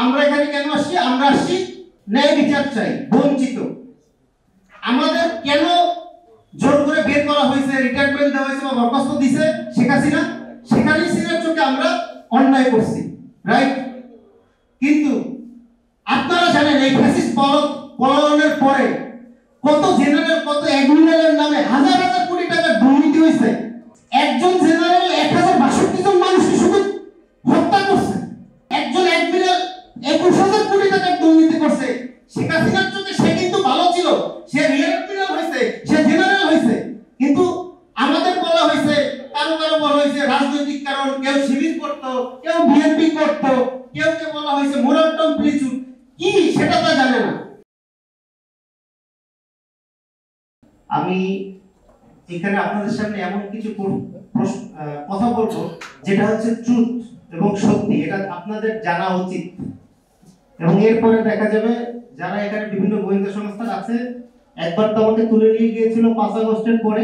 আমরা এখানে কেন আসছি? আমরা আসছি ন্যায় বিচার চাই। বঞ্চিত আমাদের কেন জোর করে বের করা হয়েছে, রিটায়ারমেন্ট দেওয়া হয়েছে বা বরখাস্ত দিয়েছে শেখ হাসিনা, শেখ হাসিনার চোখে আমরা অন্যায় করছি, রাইট? কিন্তু আপনারা জানেন এই ফ্যাসিস্ট পলায়নের পরে কত জেনারেল, কত অ্যাডমিরালের নামে হাজার হাজার কোটি টাকা দুর্নীতি হয়েছে। একজন জেনারেল 1062 জন মানুষকে শুধু হত্যা করছে, একজন অ্যাডমিরাল 21,000 কোটি টাকার দুর্নীতি করছে। শেখ হাসিনার চোখে সে কিন্তু ভালো ছিল, সে রিয়ার অ্যাডমিরাল হয়েছে, সে জেনারেল হয়েছে। কিন্তু আমাদের বলা হয়েছে, কারো কারো বলা হয়েছে রাজনৈতিক কারণ, কেউ শিবির করতো, কেউ বিএনপি করতো, কেউ বলা হয়েছে মোরালটম প্লিচুর, কি সেটা তা জানে না। আমি এখানে আপনাদের সামনে এমন কিছু কথা বলবো যেটা হচ্ছে ট্রুথ এবং সত্যি, এটা আপনাদের জানা উচিত। এবং এরপরে দেখা যাবে যারা এখানে বিভিন্ন গোয়েন্দা সংস্থা আছে, একবার তো আমাকে তুলে নিয়ে গিয়েছিল 5 আগস্টের পরে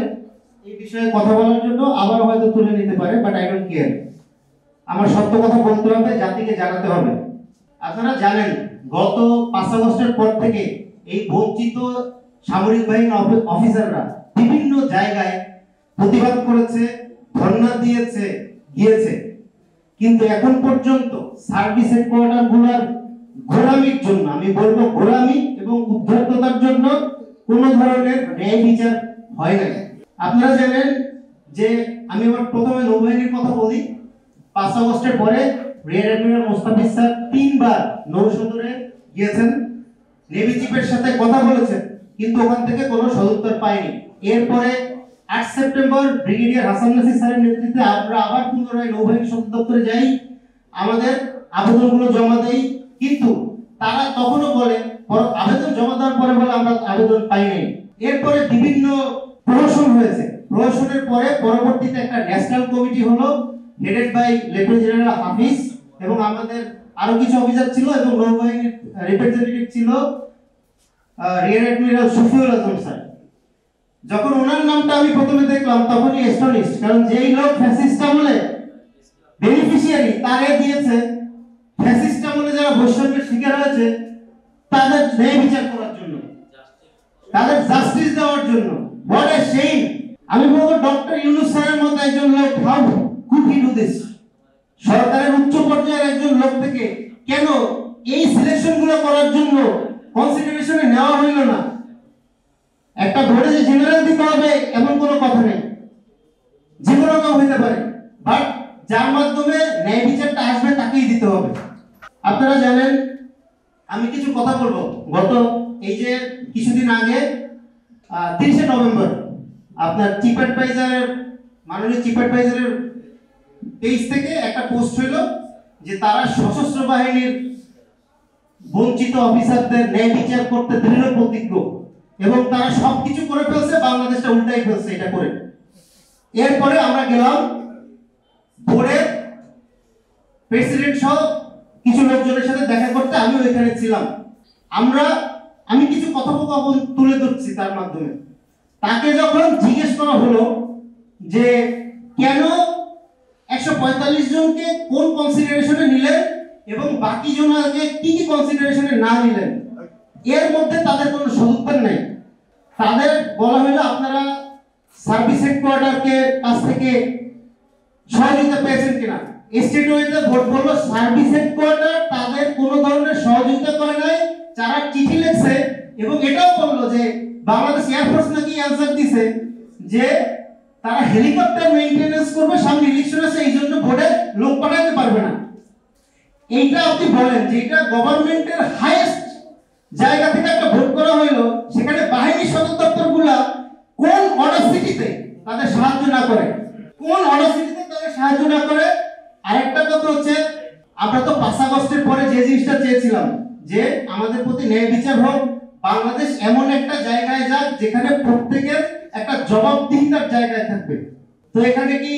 এই বিষয়ে কথা বলার জন্য, আবার হয়তো তুলে নিতে পারে, বাট আই ডোন্ট কেয়ার। আমার সত্য কথা বলতে হবে, জাতিকে জানাতে হবে। আপনারা জানেন গত 5 আগস্টের পর থেকে এই বঞ্চিত সামরিক বাহিনী অফিসাররা বিভিন্ন জায়গায় প্রতিবাদ করেছে, ধর্ণা গিয়েছে, কিন্তু এখন পর্যন্ত সার্ভিস হেডকোয়ার্টারগুলোর গোলামির জন্য, আমি বলবো গোলামি এবং উদ্ধর্ততার জন্য কোনো ধরনের ন্যায় বিচার হয় না। আপনারা জানেন যে আমি আমার প্রথমে নৌবাহিনীর কথা বলি। 5 আগস্টের পরে রিয়ার অ্যাডমিরাল মোস্তাফিজ স্যার 3 বার নৌসদরে গিয়েছেন, নেভি চিফের সাথে কথা বলেছেন, কিন্তু ওখান থেকে কোনো সদুত্তর পাইনি। এরপরে 8 সেপ্টেম্বর ব্রিগেডিয়ার হাসান নাসির স্যারের নেতৃত্বে আমরা আবার পুনরায় নৌবাহিনী সদর দপ্তরে যাই, আমাদের আবেদনগুলো জমা দেই, কিন্তু তারা তখনও বলে, আবেদন জমা দেওয়ার পরে বলে আমরা আবেদন পাই নাই। এরপরে বিভিন্ন প্রহসন হয়েছে, প্রহসনের পরে পরবর্তীতে একটা ন্যাশনাল কমিটি হলো, হেডেড বাই লেফটেন্যান্ট জেনারেল হাফিজ, এবং আমাদের আরো কিছু অফিসার ছিল, এবং নৌবাহিনীর রিপ্রেজেন্টেটিভ ছিল রিয়ার অ্যাডমিরাল শফিউল আজম স্যার। যখন ওনার নামটা আমি প্রথমে দেখলাম তখনই অ্যাস্টনিশড, কারণ যেই লোক ফ্যাসিস্ট আমলে বেনিফিশিয়ারি তারে দিয়েছে, ফ্যাসিস্ট আমলে যারা বৈষম্যের শিকার হয়েছে তাদের ন্যায় বিচার করার জন্য, তাদের জাস্টিস দেওয়ার জন্য। What a shame! আমি বলবো ডক্টর ইউনূস স্যারের মতো একজন লোক, how could he do this? সরকারের উচ্চ পর্যায়ের একজন লোক থেকে কেন এই সিলেকশনগুলো করার জন্য কনসিডারেশনে নেওয়া হইল না? একটা ধরে যে জেনারেল দিতে হবে এমন কোনো কথা নেই, যে কোনো কেউ হইতে পারে, বাট যার মাধ্যমে ন্যায় বিচারটা আসবে তাকেই দিতে হবে। আপনারা জানেন, আমি কিছু কথা বলবো। গত এই যে কিছুদিন আগে 30শে নভেম্বর আপনার চিফ অ্যাডভাইজারের, মাননীয় চিফ অ্যাডভাইজারের পেজ থেকে একটা পোস্ট হইল যে তারা সশস্ত্র বাহিনীর বঞ্চিত অফিসারদের ন্যায় বিচার করতে দৃঢ় প্রতিজ্ঞ, এবং তারা সবকিছু করে ফেলছে, বাংলাদেশটা উল্টাই ফেলছে এটা করে। এরপরে আমরা গেলাম বোর্ডের প্রেসিডেন্ট সহ কিছু লোকজনের সাথে দেখা করতে, আমিও এখানে ছিলাম। আমি কিছু কথোপকথন তুলে ধরছি তার মাধ্যমে। তাকে যখন জিজ্ঞেস করা হলো যে কেন 145 জনকে কোন কনসিডারেশনে নিলেন এবং বাকি জনকে কি কি কনসিডারেশনে না নিলেন, এর মধ্যে তাদের কোনো সদুত্তর নেই। তাদের বলা হলো আপনারা সার্ভিস হেডকোয়ার্টারকে কাছ থেকে সহযোগিতা পেয়েছেন কিনা। স্টেট ওয়েতে ভোট বললো সার্ভিস হেডকোয়ার্টার তাদের কোনো ধরনের সহযোগিতা করে নাই, যারা চিঠি লিখছে, এবং এটাও বললো যে বাংলাদেশ এয়ারফোর্স নাকি অ্যানসার দিছে যে তারা হেলিকপ্টার মেইনটেনেন্স করবে, সামনে ইলেকশন আছে, এই জন্য ভোটে লোক পাঠাতে পারবে না। এইটা আপনি বলেন যে এটা গভর্নমেন্টের হাইয়েস্ট জায়গা থেকে একটা ভোট করা হইলো, সেখানে বাহিনী সদর দপ্তরগুলা কোন অডাসিটিতে তাদের সাহায্য না করে, কোন অডাসিটিতে তাদের সাহায্য না করে। আরেকটা কথা হচ্ছে, আমরা তো 5 আগস্টের পরে যে জিনিসটা চেয়েছিলাম যে আমাদের প্রতি ন্যায় বিচার হোক, বাংলাদেশ এমন একটা জায়গায় যাক যেখানে প্রত্যেকের একটা জবাবদিহিতার জায়গায় থাকবে। তো এখানে কি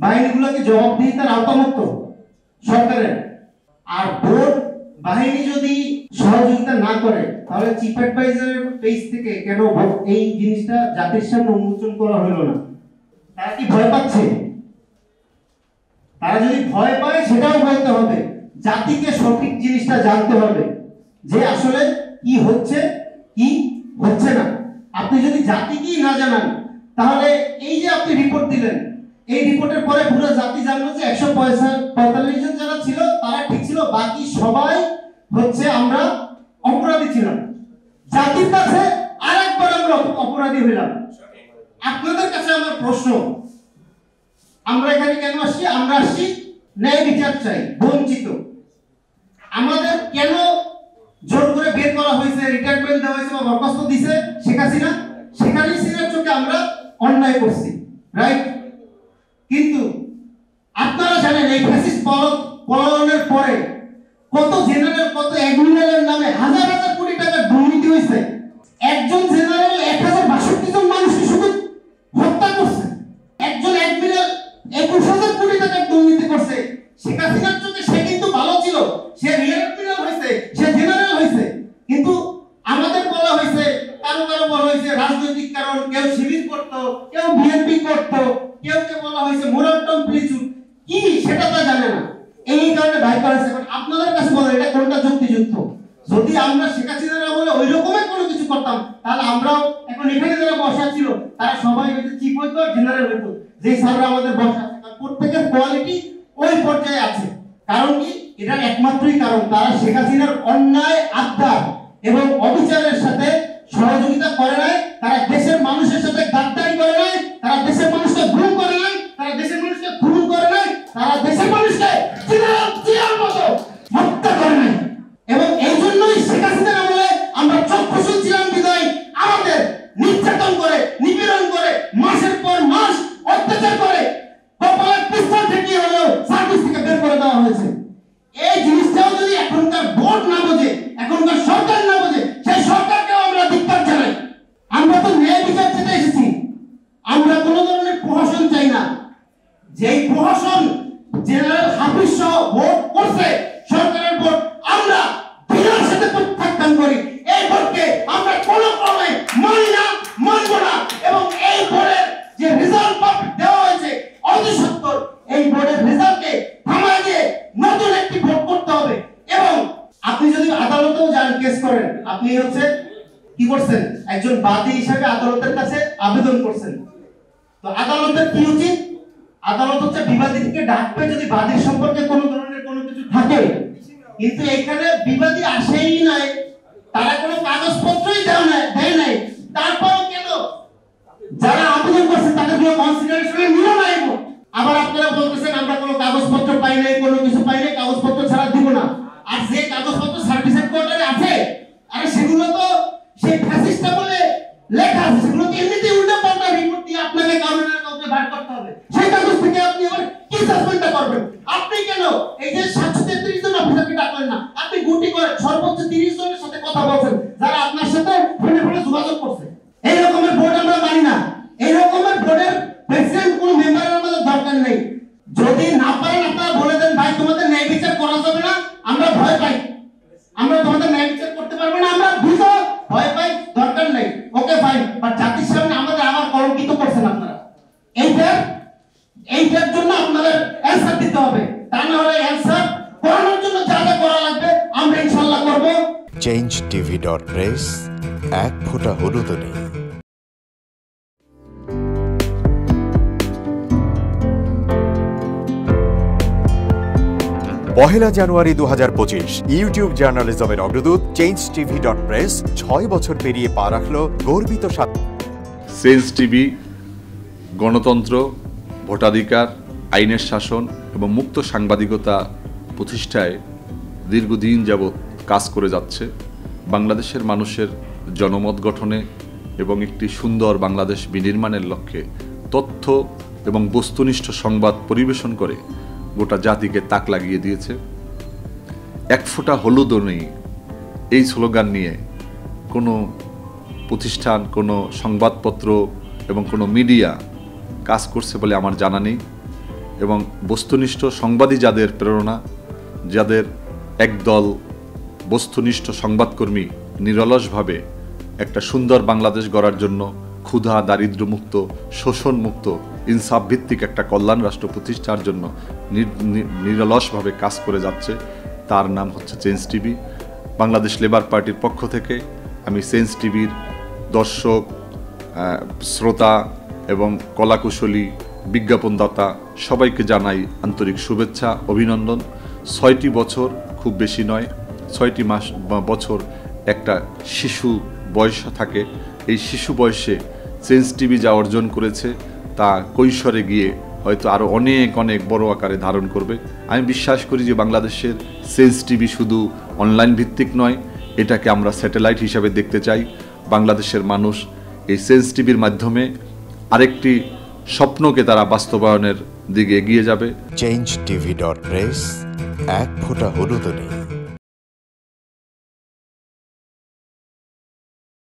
বাহিনীগুলো কি জবাবদিহিতার আওতামুক্ত সরকারের? আর বোর্ড বাহিনী যদি সহযোগিতা না করে, তাহলে চিফ অ্যাডভাইজারের পেজ থেকে কেন এই জিনিসটা জাতির সামনে উন্মোচন করা হলো না? তারা কি ভয় পাচ্ছে? তারা যদি ভয় পায় সেটাও বলতে হবে জাতিকে সঠিক জিনিসটা জানতে হবে যে আসলে কি হচ্ছে কি হচ্ছে না। আপনি যদি জাতিকেই না জানান তাহলে এই যে আপনি রিপোর্ট দিলেন, এই রিপোর্টের পরে পুরো জাতি জানলো যে 145 জন যারা ছিল তারা ঠিক ছিল, বাকি সবাই হচ্ছে আমরা অপরাধী ছিলাম। জাতির কাছে আরেকবার আমরা অপরাধী হইলাম। আপনাদের কাছে আমার প্রশ্ন, আমরা এখানে কেন আসছি? আমরা আসছি ন্যায় বিচার চাই। বঞ্চিত আমাদের কেন জোর করে বের করা হয়েছে, রিটায়ারমেন্ট দেওয়া হয়েছে বা বরখাস্ত দিয়েছে শেখ হাসিনা? শেখ হাসিনার চোখে আমরা অন্যায় করছি, রাইট? কিন্তু আপনারা জানেন এই ফ্যাসিস্ট পলায়নের পরে কত জেনারেল, কত অ্যাডমিরালের নামে হাজার হাজার কোটি টাকা দুর্নীতি হয়েছে। একজন জেনারেল 1062 জন মানুষকে শুধু হত্যা করছে, একজন অ্যাডমিরাল 21,000 কোটি টাকার দুর্নীতি করছে। শেখ হাসিনার চোখে সে কিন্তু ভালো ছিল, সে রিয়ার অ্যাডমিরাল হয়েছে, সে জেনারেল হয়েছে। কিন্তু আমাদের বলা হয়েছে, কারো কারো বলা হয়েছে রাজনৈতিক কারণ, কেউ শিবির করতো, কেউ বিএনপি করতো, কেউ বলা হয়েছে মোরাট্টম প্লিচুট, কি সেটা তা জানে না, এই কারণে ভাই করেছে। আপনাদের কাছে বলে এটা কোনটা যুক্তিযুক্ত? যদি আমরা শেখ হাসিনার আমলে ওই রকমের কোনো কিছু করতাম তাহলে আমরাও এখন এখানে যারা বসা ছিল তারা সবাই চিফ হইতো, জেনারেল হইতো, যে স্যাররা আমাদের বসা আছে। প্রত্যেকের কোয়ালিটি ওই পর্যায়ে আছে। কারণ কি? এটার একমাত্রই কারণ তারা শেখ হাসিনার অন্যায়, আত্মার এবং অবিচারের সাথে সহযোগিতা করে নাই। তারা দেশের মানুষের সাথে গাদ্দারি করে নাই, তারা দেশের মানুষকে গুম করে নাই, তারা দেশের মানুষকে খুন করে নাই, তারা দেশের মানুষকে চিরার মতো হত্যা করে নাই। এবং এই জন্যই শেখ হাসিনার আমলে আমরা চক্ষু ছিলাম বিদায় আমাদের নির্যাতন করে, নিপীড়ন করে, মাসের পর মাস অত্যাচার করে কপালের পিস্তল ঠেকিয়ে হলেও সার্ভিস থেকে বের করে দেওয়া হয়েছে। এই জিনিসটাও যদি এখনকার বোর্ড না বোঝে, এখনকার সরকার না বোঝে, সেই সরকারকেও আমরা ধিক্কার জানাই। আমরা তো ন্যায় বিচার চেতে এসেছি, আমরা কোনো ধরনের প্রহসন চাই না। যেই প্রহসন জেনারেল হাফিজ সহ ভোট করছে সরকারের ভোট, আমরা বিনার সাথে প্রত্যাখ্যান করি। এই ভোটকে আমরা কোনো ক্রমে মানি না, মানব না। এবং এই ভোটের যে রেজাল্ট দেওয়া হয়েছে অতি সত্তর, এই ভোটের রেজাল্টকে থামায় দিয়ে নতুন একটি ভোট করতে হবে। এবং আপনি যদি আদালতেও যান কেস করেন, আপনি হচ্ছে কি করছেন? একজন বাদী হিসেবে আদালতের কাছে আবেদন করছেন। তো আদালতের কি উচিত? আদালত হচ্ছে বিবাদীকে ডাকবে যদি বাদীর সম্পর্কে কোনো ধরনের কোনো কিছু থাকে। কিন্তু এখানে বিবাদী আসেই নাই, তারা কোনো কাগজপত্রই দেয় নাই। তারপরও কেন যারা আবেদন করছে তাদের কোনো কনসিডারেশনে নিল না। আবার আপনারা বলতেছেন আমরা কোনো কাগজপত্র পাই নাই, কোনো কিছু পাই নাই, কাগজপত্র ছাড়া দিব না। আর যে কাগজপত্র সার্ভিসের কোর্টারে আছে, আরে সেগুলো তো সেই ফ্যাসিস্টটা বলে লেখা আছে, সেগুলো তো এমনিতেই উল্টো পাল্টা রিপোর্ট দিয়ে আপনাকে কাউকে না কাউকে বার করতে হবে। সেই কাগজ থেকে আপনি আবার কি সাসপেন্ডটা করবেন? আপনি কেন এই যে 733 জন অফিসারকে ডাকলেন না? আপনি গুটি করে সর্বোচ্চ 30 জনের সাথে কথা বলছেন যারা আপনার সাথে ফোনে ফোনে যোগাযোগ করছে। এই রকমের বোর্ড আমরা মানি না। এই রকমের বোর্ডের প্রেসিডেন্ট কোন মেম্বারের আমাদের দরকার নেই। যদি না পারেন আপনারা বলে দেন ভাই তোমাদের ন্যায় বিচার করা যাবে না, আমরা ভয় পাই, আমরা তোমাদের ন্যায় বিচার করতে পারবো না, আমরা বুঝো ভয় পাই, দরকার নেই, ওকে ফাইন। বাট জাতির সামনে আমাদের আবার কলঙ্কিত করছেন আপনারা। এইটার জন্য আপনাদের অ্যানসার দিতে হবে। তা না হলে অ্যানসার করানোর জন্য যা যা করা লাগবে আমরা ইনশাআল্লাহ করব। changetv.press এক ফোঁটা হলুদ নেই। পহেলা জানুয়ারি 2025 ইউটিউব জার্নালিজমের অগ্রদূত changetv.press 6 বছর পেরিয়ে পা রাখল গর্বিত চেঞ্জ টিভি গণতন্ত্র, ভোটাধিকার, আইনের শাসন এবং মুক্ত সাংবাদিকতা প্রতিষ্ঠায় দীর্ঘদিন যাবৎ কাজ করে যাচ্ছে। বাংলাদেশের মানুষের জনমত গঠনে এবং একটি সুন্দর বাংলাদেশ বিনির্মাণের লক্ষ্যে তথ্য এবং বস্তুনিষ্ঠ সংবাদ পরিবেশন করে গোটা জাতিকে তাক লাগিয়ে দিয়েছে। এক ফোঁটা হলুদও নেই এই স্লোগান নিয়ে কোনো প্রতিষ্ঠান, কোনো সংবাদপত্র এবং কোনো মিডিয়া কাজ করছে বলে আমার জানা নেই। এবং বস্তুনিষ্ঠ সংবাদই যাদের প্রেরণা, যাদের একদল বস্তুনিষ্ঠ সংবাদকর্মী নিরলসভাবে একটা সুন্দর বাংলাদেশ গড়ার জন্য ক্ষুধা, দারিদ্র্যমুক্ত, শোষণমুক্ত, ইনসাফ ভিত্তিক একটা কল্যাণ রাষ্ট্র প্রতিষ্ঠার জন্য নিরলসভাবে কাজ করে যাচ্ছে। তার নাম হচ্ছে চেঞ্জ টিভি। বাংলাদেশ লেবার পার্টির পক্ষ থেকে আমি চেঞ্জ টিভির দর্শক, শ্রোতা এবং কলাকুশলী, বিজ্ঞাপনদাতা সবাইকে জানাই আন্তরিক শুভেচ্ছা, অভিনন্দন। 6টি বছর খুব বেশি নয়, 6টি মাস বা বছর একটা শিশু বয়স থাকে। এই শিশু বয়সে চেঞ্জ টিভি যা অর্জন করেছে তা কৈশোরে গিয়ে হয়তো আরও অনেক অনেক বড় আকারে ধারণ করবে। আমি বিশ্বাস করি যে বাংলাদেশের চেঞ্জ টিভি শুধু অনলাইন ভিত্তিক নয়, এটাকে আমরা স্যাটেলাইট হিসাবে দেখতে চাই। বাংলাদেশের মানুষ এই চেঞ্জ টিভির মাধ্যমে আরেকটি স্বপ্নকে তারা বাস্তবায়নের দিকে এগিয়ে যাবে। changetv.press, এক ফোঁটা হলুদ নেই।